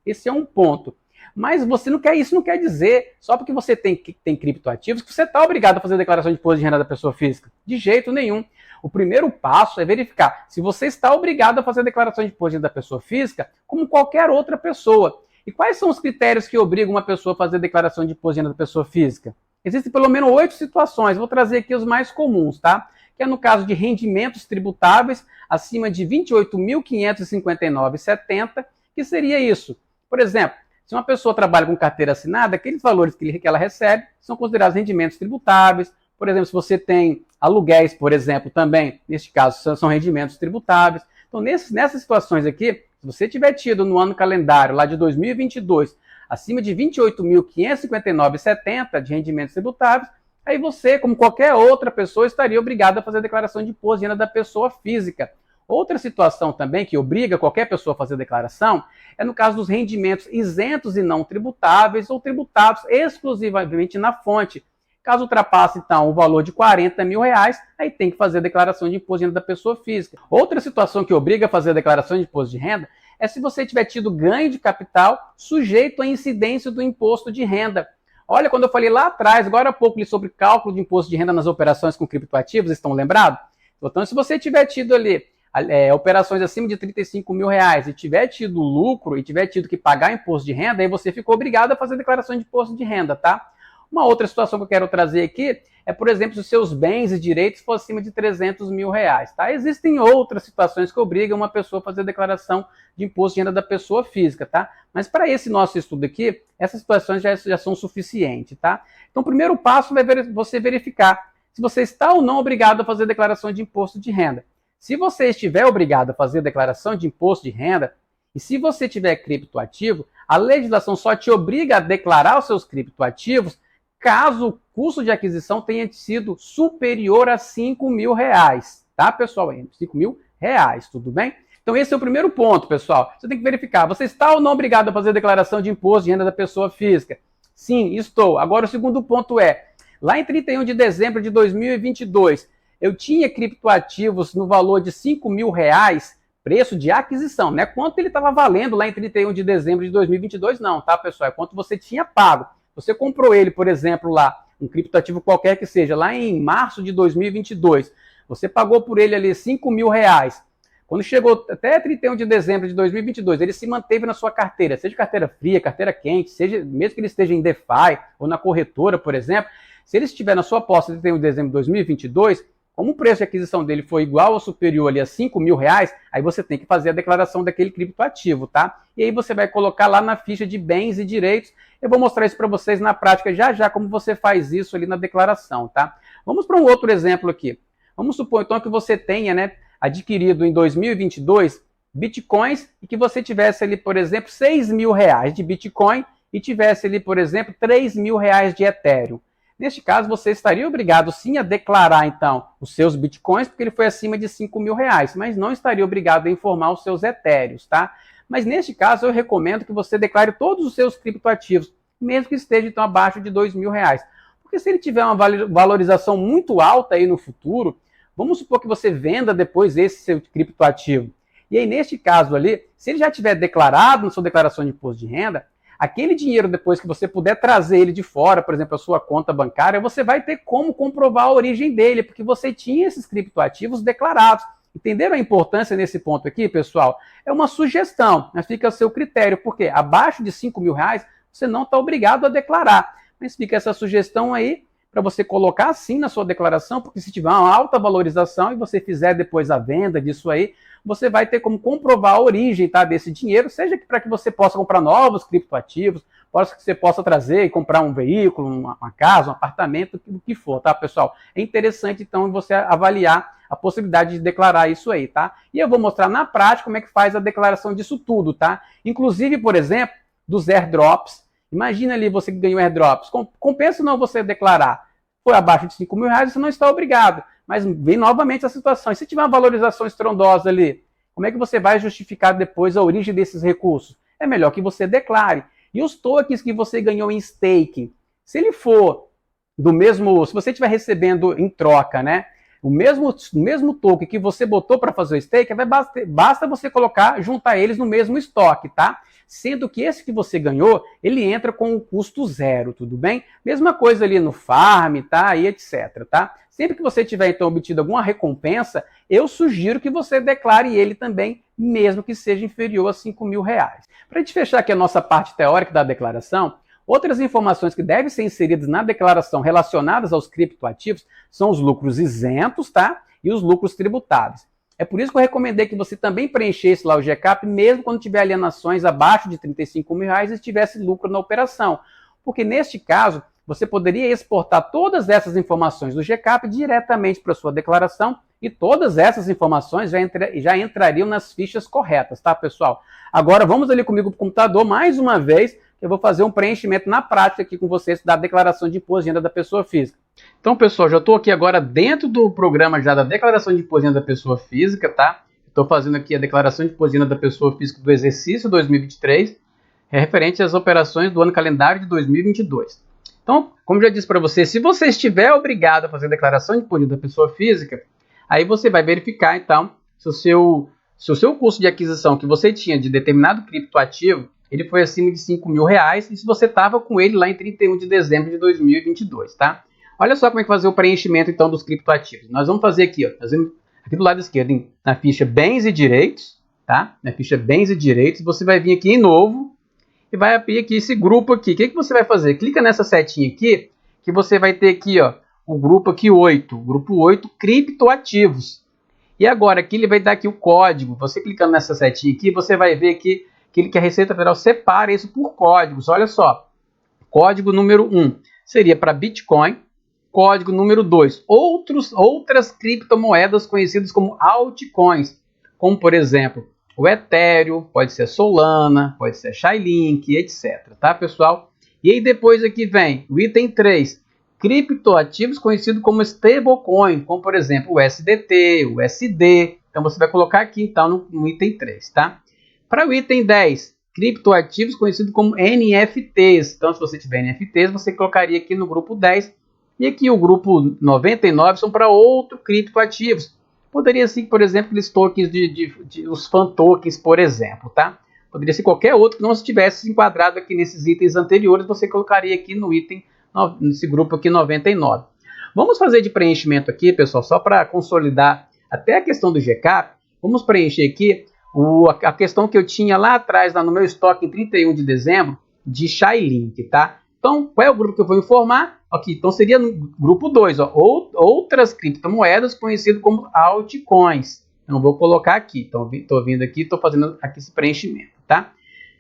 Esse é um ponto. Mas você não quer isso, não quer dizer, só porque você tem criptoativos, que você está obrigado a fazer a declaração de imposto de renda da pessoa física. De jeito nenhum. O primeiro passo é verificar se você está obrigado a fazer a declaração de imposto de renda da pessoa física como qualquer outra pessoa. E quais são os critérios que obrigam uma pessoa a fazer a declaração de imposto de renda da pessoa física? Existem pelo menos 8 situações, vou trazer aqui os mais comuns, tá? Que é no caso de rendimentos tributáveis acima de R$ 28.559,70, que seria isso. Por exemplo, se uma pessoa trabalha com carteira assinada, aqueles valores que ela recebe são considerados rendimentos tributáveis. Por exemplo, se você tem aluguéis, por exemplo, também, neste caso, são rendimentos tributáveis. Então, nessas situações aqui, se você tiver tido no ano calendário lá de 2022 acima de R$ 28.559,70 de rendimentos tributáveis, aí você, como qualquer outra pessoa, estaria obrigado a fazer a declaração de imposto de renda da pessoa física. Outra situação também que obriga qualquer pessoa a fazer a declaração é no caso dos rendimentos isentos e não tributáveis ou tributados exclusivamente na fonte. Caso ultrapasse, então, o valor de R$ 40 mil, aí tem que fazer a declaração de imposto de renda da pessoa física. Outra situação que obriga a fazer a declaração de imposto de renda é se você tiver tido ganho de capital sujeito à incidência do imposto de renda. Olha, quando eu falei lá atrás, agora há pouco, sobre cálculo de imposto de renda nas operações com criptoativos, estão lembrados? Então, se você tiver tido ali operações acima de R$ 35 mil e tiver tido lucro e tiver tido que pagar imposto de renda, aí você ficou obrigado a fazer a declaração de imposto de renda, tá? Uma outra situação que eu quero trazer aqui é, por exemplo, se os seus bens e direitos for acima de R$ 300 mil, tá? Existem outras situações que obrigam uma pessoa a fazer a declaração de imposto de renda da pessoa física, tá? Mas para esse nosso estudo aqui, essas situações já são suficientes, tá? Então, o primeiro passo é você verificar se você está ou não obrigado a fazer a declaração de imposto de renda. Se você estiver obrigado a fazer a declaração de imposto de renda, e se você tiver criptoativo, a legislação só te obriga a declarar os seus criptoativos caso o custo de aquisição tenha sido superior a R$ 5 mil, tá, pessoal? R$ 5 mil, tudo bem? Então esse é o primeiro ponto, pessoal. Você tem que verificar, você está ou não obrigado a fazer a declaração de imposto de renda da pessoa física? Sim, estou. Agora o segundo ponto é, lá em 31 de dezembro de 2022, eu tinha criptoativos no valor de R$ 5 mil, preço de aquisição, não é quanto ele estava valendo lá em 31 de dezembro de 2022, não, tá, pessoal? É quanto você tinha pago. Você comprou ele, por exemplo, lá, um criptoativo qualquer que seja, lá em março de 2022, você pagou por ele ali R$ 5 mil. Quando chegou até 31 de dezembro de 2022, ele se manteve na sua carteira, seja carteira fria, carteira quente, seja mesmo que ele esteja em DeFi ou na corretora, por exemplo, se ele estiver na sua posse em 31 de dezembro de 2022, como o preço de aquisição dele foi igual ou superior ali a R$ 5 mil, aí você tem que fazer a declaração daquele criptoativo, tá? E aí você vai colocar lá na ficha de bens e direitos. Eu vou mostrar isso para vocês na prática já como você faz isso ali na declaração, tá? Vamos para um outro exemplo aqui. Vamos supor então que você tenha, adquirido em 2022 bitcoins e que você tivesse ali, por exemplo, R$ 6 mil de Bitcoin e tivesse ali, por exemplo, R$ 3 mil de Ethereum. Neste caso, você estaria obrigado sim a declarar, então, os seus bitcoins, porque ele foi acima de R$ 5 mil, mas não estaria obrigado a informar os seus etéreos, tá? Mas neste caso, eu recomendo que você declare todos os seus criptoativos, mesmo que esteja, então, abaixo de R$ 2 mil. Porque se ele tiver uma valorização muito alta aí no futuro, vamos supor que você venda depois esse seu criptoativo. E aí, neste caso ali, se ele já tiver declarado na sua declaração de imposto de renda, aquele dinheiro, depois que você puder trazer ele de fora, por exemplo, a sua conta bancária, você vai ter como comprovar a origem dele, porque você tinha esses criptoativos declarados. Entenderam a importância nesse ponto aqui, pessoal? É uma sugestão, mas fica a seu critério, porque abaixo de R$ 5 mil você não está obrigado a declarar. Mas fica essa sugestão aí para você colocar sim na sua declaração, porque se tiver uma alta valorização e você fizer depois a venda disso aí, você vai ter como comprovar a origem, tá, desse dinheiro, seja para que você possa comprar novos criptoativos, que você possa trazer e comprar um veículo, uma casa, um apartamento, o que for, tá, pessoal? É interessante, então, você avaliar a possibilidade de declarar isso aí, tá? E eu vou mostrar na prática como é que faz a declaração disso tudo, tá? Inclusive, por exemplo, dos airdrops. Imagina ali você que ganhou airdrops. Compensa ou não você declarar? Foi abaixo de R$ 5 mil, você não está obrigado. Mas vem novamente a situação. E se tiver uma valorização estrondosa ali, como é que você vai justificar depois a origem desses recursos? É melhor que você declare. E os tokens que você ganhou em staking, se ele for do mesmo, se você estiver recebendo em troca, O mesmo token que você botou para fazer o stake, basta você juntar eles no mesmo estoque, tá? Sendo que esse que você ganhou, ele entra com o custo zero, tudo bem? Mesma coisa ali no farm, tá? E etc, tá? Sempre que você tiver, então, obtido alguma recompensa, eu sugiro que você declare ele também, mesmo que seja inferior a R$5.000. Para a gente fechar aqui a nossa parte teórica da declaração, outras informações que devem ser inseridas na declaração relacionadas aos criptoativos são os lucros isentos, tá? E os lucros tributáveis. É por isso que eu recomendei que você também preenchesse lá o GCAP, mesmo quando tiver alienações abaixo de R$35.000 e tivesse lucro na operação. Porque neste caso, você poderia exportar todas essas informações do GCAP diretamente para a sua declaração e todas essas informações já entrariam nas fichas corretas, tá, pessoal? Agora, vamos ali comigo para o computador mais uma vez, eu vou fazer um preenchimento na prática aqui com vocês da declaração de imposto de renda da pessoa física. Então, pessoal, já estou aqui agora dentro do programa já da declaração de imposto de renda da pessoa física, tá? Estou fazendo aqui a declaração de imposto de renda da pessoa física do exercício 2023, referente às operações do ano calendário de 2022. Então, como já disse para você, se você estiver obrigado a fazer a declaração de imposto de renda da pessoa física, aí você vai verificar, então, se o seu custo de aquisição que você tinha de determinado criptoativo, ele foi acima de R$5.000 e se você estava com ele lá em 31 de dezembro de 2022, tá? Olha só como é que fazer o preenchimento, então, dos criptoativos. Nós vamos fazer aqui, ó, aqui do lado esquerdo, na ficha Bens e Direitos, tá? Na ficha Bens e Direitos, você vai vir aqui em Novo e vai abrir aqui esse grupo aqui. O que você vai fazer? Clica nessa setinha aqui, que você vai ter aqui, ó, o grupo aqui 8, grupo 8, criptoativos. E agora aqui ele vai dar aqui o código. Você clicando nessa setinha aqui, você vai ver aqui que a Receita Federal separa isso por códigos. Olha só, código número 1 seria para Bitcoin, código número 2, outras criptomoedas conhecidas como altcoins, como por exemplo o Ethereum, pode ser Solana, pode ser Chainlink, etc. Tá, pessoal? E aí depois aqui vem o item 3, criptoativos conhecidos como stablecoin, como por exemplo o SDT, o USD. Então você vai colocar aqui então no item 3, tá? Para o item 10, criptoativos conhecidos como NFTs. Então se você tiver NFTs, você colocaria aqui no grupo 10. E aqui o grupo 99 são para outros criptoativos. Poderia ser, por exemplo, aqueles tokens os fan tokens, por exemplo, tá? Poderia ser qualquer outro que não estivesse enquadrado aqui nesses itens anteriores, você colocaria aqui no item, nesse grupo aqui 99. Vamos fazer de preenchimento aqui, pessoal, só para consolidar até a questão do GCAP. Vamos preencher aqui a questão que eu tinha lá atrás, lá no meu estoque em 31 de dezembro, de Chainlink, tá? Então, qual é o grupo que eu vou informar? Aqui, então seria no grupo 2, ó, outras criptomoedas conhecidas como altcoins. Eu vou colocar aqui, então estou vindo aqui, estou fazendo aqui esse preenchimento, tá?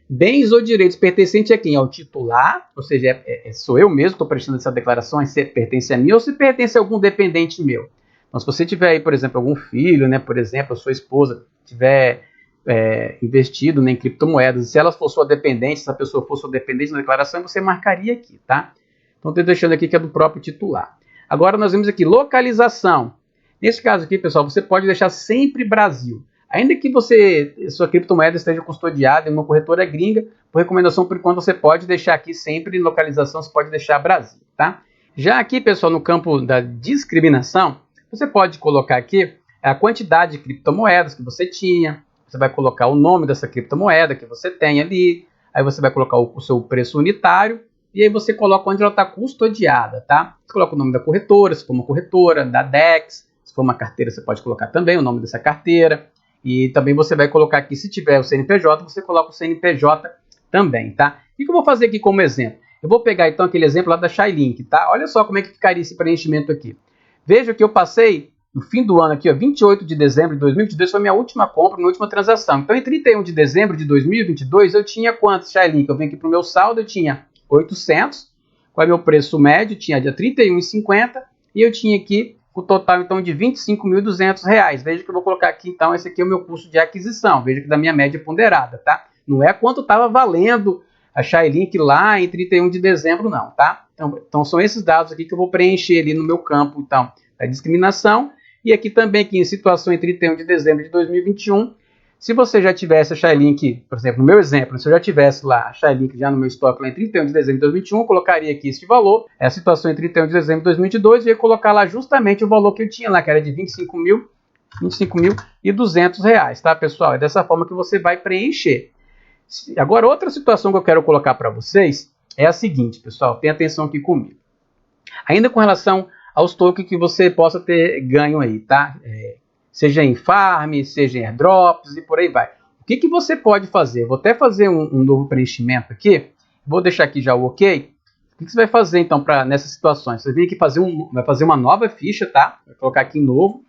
Bens ou direitos pertencentes a quem? Ao titular, ou seja, sou eu mesmo que estou preenchendo essa declaração, se pertence a mim ou se pertence a algum dependente meu. Então, se você tiver aí, por exemplo, algum filho, né, por exemplo, a sua esposa tiver investido, né, em criptomoedas, se ela for sua dependente, se a pessoa for sua dependente na declaração, você marcaria aqui, tá? Então, estou deixando aqui que é do próprio titular. Agora, nós vemos aqui localização. Nesse caso aqui, pessoal, você pode deixar sempre Brasil. Ainda que sua criptomoeda esteja custodiada em uma corretora gringa, por recomendação, por enquanto, você pode deixar aqui sempre localização, você pode deixar Brasil, tá? Já aqui, pessoal, no campo da discriminação, você pode colocar aqui a quantidade de criptomoedas que você tinha, você vai colocar o nome dessa criptomoeda que você tem ali, aí você vai colocar o seu preço unitário, e aí você coloca onde ela está custodiada, tá? Você coloca o nome da corretora, se for uma corretora, da DEX, se for uma carteira, você pode colocar também o nome dessa carteira, e também você vai colocar aqui, se tiver o CNPJ, você coloca o CNPJ também, tá? O que eu vou fazer aqui como exemplo? Eu vou pegar então aquele exemplo lá da Chainlink, tá? Olha só como é que ficaria esse preenchimento aqui. Veja que eu passei no fim do ano aqui, ó, 28 de dezembro de 2022 foi minha última compra, minha última transação. Então, em 31 de dezembro de 2022, eu tinha quantos Chainlink? Eu venho aqui para o meu saldo, eu tinha 800. Qual é o meu preço médio? Tinha de R$ 31,50 e eu tinha aqui o total, então, de R$ 25.200. Veja que eu vou colocar aqui, então, esse aqui é o meu custo de aquisição. Veja que da minha média ponderada, tá? Não é quanto estava valendo a Chainlink lá em 31 de dezembro, não, tá? Então, são esses dados aqui que eu vou preencher ali no meu campo, então, da discriminação. E aqui também, aqui em situação em 31 de dezembro de 2021, Se você já tivesse a Shylink, por exemplo, no meu exemplo, se eu já tivesse lá a Shylink já no meu estoque lá em 31 de dezembro de 2021, eu colocaria aqui este valor, a situação em 31 de dezembro de 2022, e ia colocar lá justamente o valor que eu tinha lá, que era de R$ 25.200, tá, pessoal? É dessa forma que você vai preencher. Agora, outra situação que eu quero colocar para vocês é a seguinte, pessoal, tenha atenção aqui comigo. Ainda com relação aos tokens que você possa ter ganho aí, tá? Seja em farm, seja em airdrops e por aí vai. O que você pode fazer? Vou até fazer um novo preenchimento aqui. Vou deixar aqui já o OK. O que você vai fazer então nessas situações? Você vem aqui vai fazer uma nova ficha, tá? Vai colocar aqui em novo.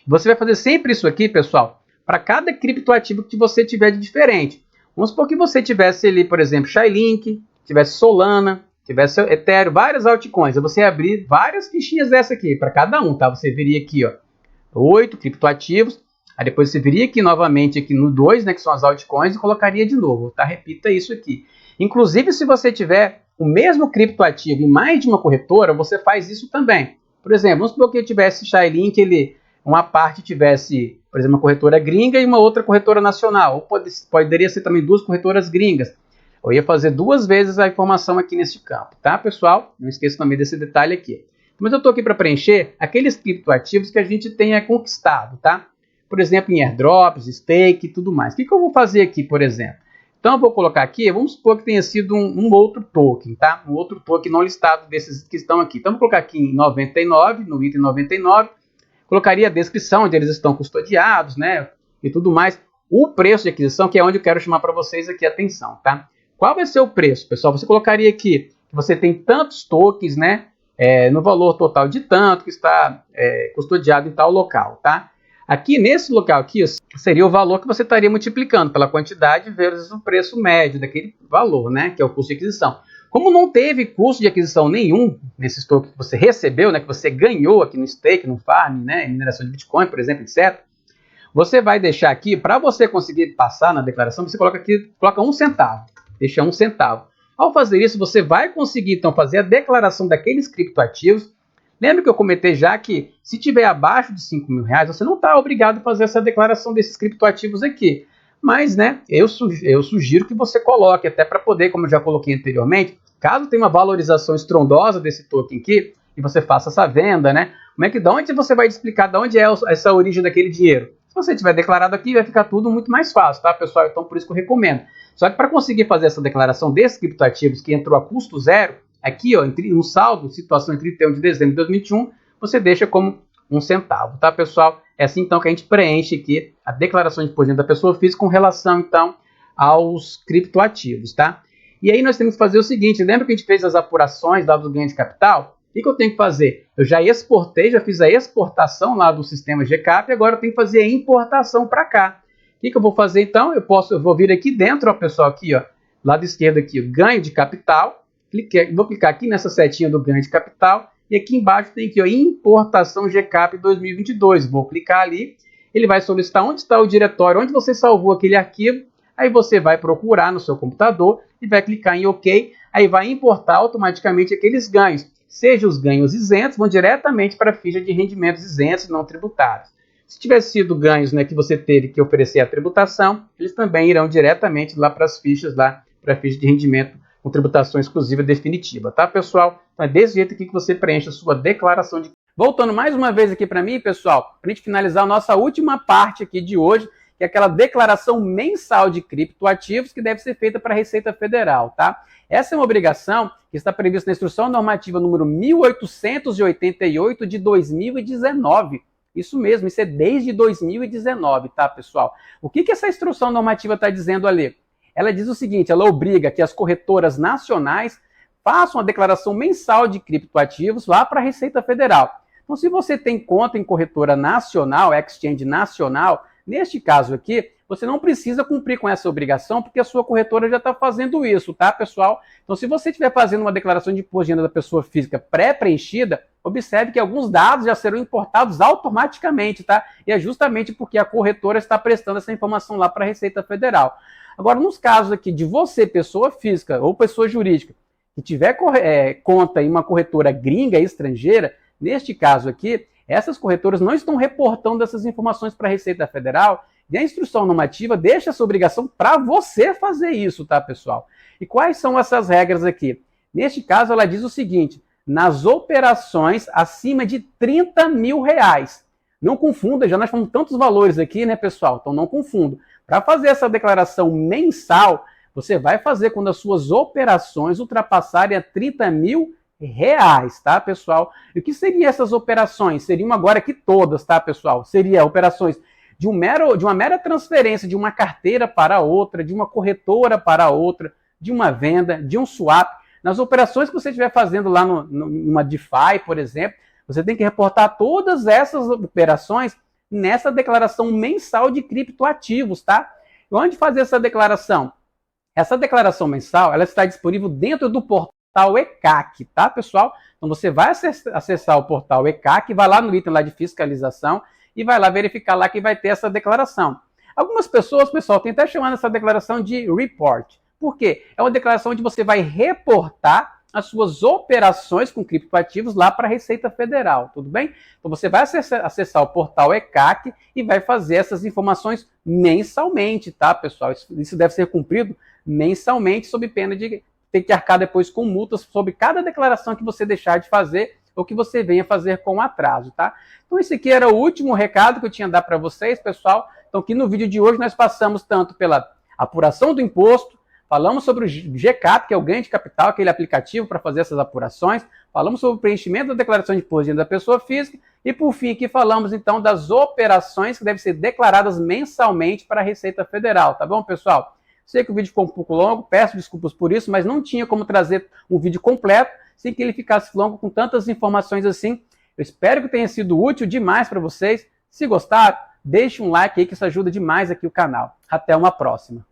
Você vai fazer sempre isso aqui, pessoal, para cada criptoativo que você tiver de diferente. Vamos supor que você tivesse ali, por exemplo, Shylink, tivesse Solana, tivesse Ethereum, várias altcoins. Você ia abrir várias fichinhas dessa aqui para cada um, tá? Você viria aqui, ó, 8 criptoativos. Aí depois você viria aqui novamente aqui no 2, né, que são as altcoins, e colocaria de novo, tá? Repita isso aqui. Inclusive, se você tiver o mesmo criptoativo em mais de uma corretora, você faz isso também. Por exemplo, vamos supor que eu tivesse Shylink, uma parte tivesse, por exemplo, uma corretora gringa e uma outra corretora nacional. Ou poderia ser também duas corretoras gringas. Eu ia fazer 2 vezes a informação aqui nesse campo, tá, pessoal? Não esqueça também desse detalhe aqui. Mas eu estou aqui para preencher aqueles criptoativos que a gente tenha conquistado, tá? Por exemplo, em airdrops, stake e tudo mais. O que eu vou fazer aqui, por exemplo? Então eu vou colocar aqui, vamos supor que tenha sido um outro token, tá? Um outro token não listado desses que estão aqui. Então eu vou colocar aqui em 99, no item 99, colocaria a descrição onde eles estão custodiados, né? E tudo mais. O preço de aquisição, que é onde eu quero chamar para vocês aqui a atenção, tá? Qual vai ser o preço, pessoal? Você colocaria aqui que você tem tantos tokens, né? No valor total de tanto que está custodiado em tal local, tá? Aqui nesse local aqui seria o valor que você estaria multiplicando pela quantidade vezes o preço médio daquele valor, né? Que é o custo de aquisição. Como não teve custo de aquisição nenhum nesses tokens que você recebeu, né? Que você ganhou aqui no stake, no farm, né? Em mineração de Bitcoin, por exemplo, etc. Você vai deixar aqui, para você conseguir passar na declaração, você coloca 1 centavo. Deixa 1 centavo. Ao fazer isso, você vai conseguir, então, fazer a declaração daqueles criptoativos. Lembra que eu comentei já que, se tiver abaixo de R$5.000, você não está obrigado a fazer essa declaração desses criptoativos aqui. Mas, né, eu sugiro que você coloque, até para poder, como eu já coloquei anteriormente, caso tenha uma valorização estrondosa desse token aqui, e você faça essa venda, né, de onde você vai explicar de onde é essa origem daquele dinheiro. Se você tiver declarado aqui, vai ficar tudo muito mais fácil, tá, pessoal? Então, por isso que eu recomendo. Só que para conseguir fazer essa declaração desses criptoativos que entrou a custo zero, aqui, ó, um saldo, situação em 31 de dezembro de 2021, você deixa como 1 centavo, tá, pessoal? É assim, então, que a gente preenche aqui a declaração de imposto de renda da pessoa física com relação, então, aos criptoativos, tá? E aí nós temos que fazer o seguinte, lembra que a gente fez as apurações lá do ganho de capital? O que eu tenho que fazer? Eu já exportei, já fiz a exportação lá do sistema GCAP, agora eu tenho que fazer a importação para cá. O que eu vou fazer então? Eu vou vir aqui dentro, ó, pessoal, aqui, ó, lado esquerdo aqui, ó, ganho de capital. Vou clicar aqui nessa setinha do ganho de capital e aqui embaixo tem aqui, ó, importação GCAP 2022. Vou clicar ali, ele vai solicitar onde está o diretório, onde você salvou aquele arquivo. Aí você vai procurar no seu computador e vai clicar em OK. Aí vai importar automaticamente aqueles ganhos. Seja os ganhos isentos, vão diretamente para a ficha de rendimentos isentos e não tributários. Se tivesse sido ganhos, né, que você teve que oferecer a tributação, eles também irão diretamente lá para as fichas, lá para a ficha de rendimento com tributação exclusiva definitiva, tá, pessoal? Então é desse jeito aqui que você preenche a sua declaração de... Voltando mais uma vez aqui para mim, pessoal, para a gente finalizar a nossa última parte aqui de hoje, que é aquela declaração mensal de criptoativos que deve ser feita para a Receita Federal, tá? Essa é uma obrigação que está prevista na Instrução Normativa número 1888 de 2019. Isso mesmo, isso é desde 2019, tá, pessoal? O que essa Instrução Normativa está dizendo ali? Ela diz o seguinte, ela obriga que as corretoras nacionais façam a declaração mensal de criptoativos lá para a Receita Federal. Então, se você tem conta em corretora nacional, exchange nacional, neste caso aqui, você não precisa cumprir com essa obrigação, porque a sua corretora já está fazendo isso, tá, pessoal? Então, se você estiver fazendo uma declaração de imposto de renda da pessoa física pré-preenchida, observe que alguns dados já serão importados automaticamente, tá? E é justamente porque a corretora está prestando essa informação lá para a Receita Federal. Agora, nos casos aqui de você, pessoa física ou pessoa jurídica, que tiver conta em uma corretora gringa estrangeira, neste caso aqui, essas corretoras não estão reportando essas informações para a Receita Federal, E a instrução normativa deixa essa obrigação para você fazer isso, tá, pessoal? E quais são essas regras aqui? Neste caso, ela diz o seguinte: nas operações acima de R$30 mil. Não confunda, já nós falamos tantos valores aqui, né, pessoal? Então não confunda. Para fazer essa declaração mensal, você vai fazer quando as suas operações ultrapassarem a R$30 mil, tá, pessoal? E o que seriam essas operações? Seriam agora aqui todas, tá, pessoal? Seria operações de uma mera transferência de uma carteira para outra, de uma corretora para outra, de uma venda, de um swap. Nas operações que você estiver fazendo lá numa DeFi, por exemplo, você tem que reportar todas essas operações nessa declaração mensal de criptoativos, tá? E onde fazer essa declaração? Essa declaração mensal, ela está disponível dentro do portal ECAC, tá, pessoal? Então você vai acessar o portal ECAC, vai lá no item lá de fiscalização e vai lá verificar lá que vai ter essa declaração. Algumas pessoas, pessoal, tem até chamando essa declaração de report. Por quê? É uma declaração onde você vai reportar as suas operações com criptoativos lá para a Receita Federal, tudo bem? Então você vai acessar o portal ECAC e vai fazer essas informações mensalmente, tá, pessoal? Isso deve ser cumprido mensalmente, sob pena de ter que arcar depois com multas sobre cada declaração que você deixar de fazer ou que você venha fazer com atraso, tá? Então esse aqui era o último recado que eu tinha a dar para vocês, pessoal. Então aqui no vídeo de hoje nós passamos tanto pela apuração do imposto, falamos sobre o GCAP, que é o ganho de capital, aquele aplicativo para fazer essas apurações. Falamos sobre o preenchimento da declaração de imposto de renda da pessoa física. E, por fim, aqui falamos, então, das operações que devem ser declaradas mensalmente para a Receita Federal. Tá bom, pessoal? Sei que o vídeo ficou um pouco longo, peço desculpas por isso, mas não tinha como trazer um vídeo completo sem que ele ficasse longo com tantas informações assim. Eu espero que tenha sido útil demais para vocês. Se gostar, deixe um like aí que isso ajuda demais aqui o canal. Até uma próxima.